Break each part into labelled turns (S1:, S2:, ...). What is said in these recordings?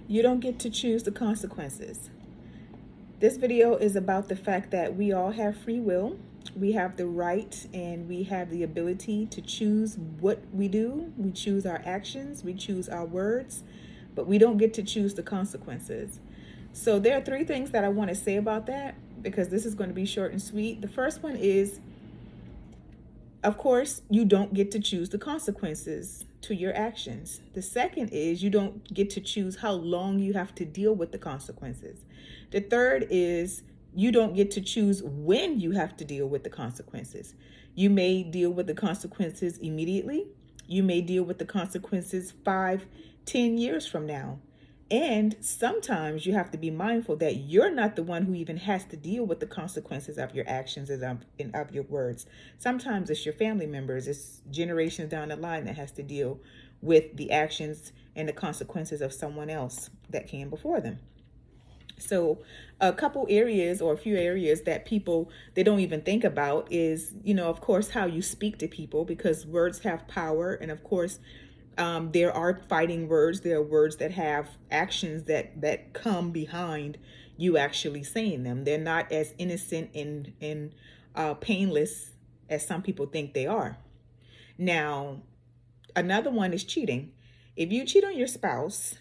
S1: You don't get to choose the consequences. This video is about the fact that we all have free will. We have the right and we have the ability to choose what we do. We choose our actions, we choose our words, but we don't get to choose the consequences. So there are three things that I want to say about that because this is going to be short and sweet. The first one is, of course, you don't get to choose the consequences to your actions. The second is you don't get to choose how long you have to deal with the consequences. The third is you don't get to choose when you have to deal with the consequences. You may deal with the consequences immediately. You may deal with the consequences 5, 10 years from now. And sometimes you have to be mindful that you're not the one who even has to deal with the consequences of your actions and of your words. Sometimes it's your family members, it's generations down the line that has to deal with the actions and the consequences of someone else that came before them. So a couple areas or a few areas that people, they don't even think about is, of course, how you speak to people, because words have power. And of course, there are fighting words. There are words that have actions that come behind you actually saying them. They're not as innocent and painless as some people think they are. Now, another one is cheating. If you cheat on your spouse,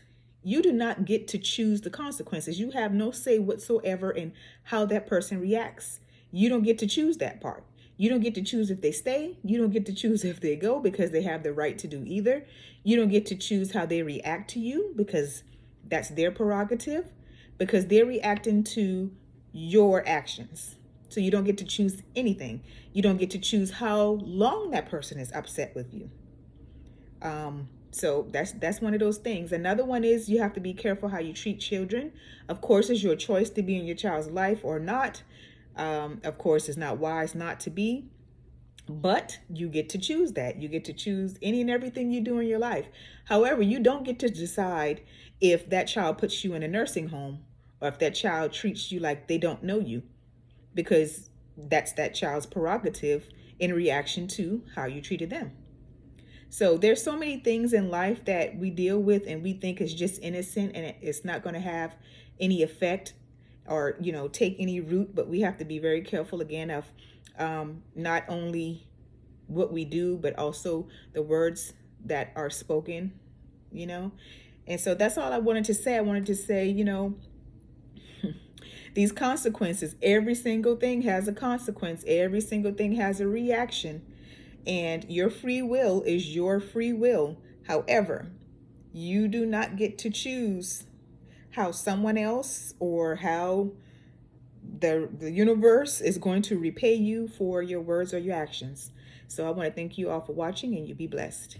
S1: you do not get to choose the consequences. You have no say whatsoever in how that person reacts. You don't get to choose that part. You don't get to choose if they stay. You don't get to choose if they go, because they have the right to do either. You don't get to choose how they react to you, because that's their prerogative, because they're reacting to your actions. So you don't get to choose anything. You don't get to choose how long that person is upset with you. So that's one of those things. Another one is you have to be careful how you treat children. Of course, it's your choice to be in your child's life or not. Of course, it's not wise not to be, but you get to choose that. You get to choose any and everything you do in your life. However, you don't get to decide if that child puts you in a nursing home or if that child treats you like they don't know you, because that's that child's prerogative in reaction to how you treated them. So there's so many things in life that we deal with and we think is just innocent and it's not going to have any effect or, take any root. But we have to be very careful again of not only what we do, but also the words that are spoken, And so that's all I wanted to say. I wanted to say, these consequences, every single thing has a consequence. Every single thing has a reaction. And your free will is your free will. However, you do not get to choose how someone else or how the universe is going to repay you for your words or your actions. So I want to thank you all for watching, and you be blessed.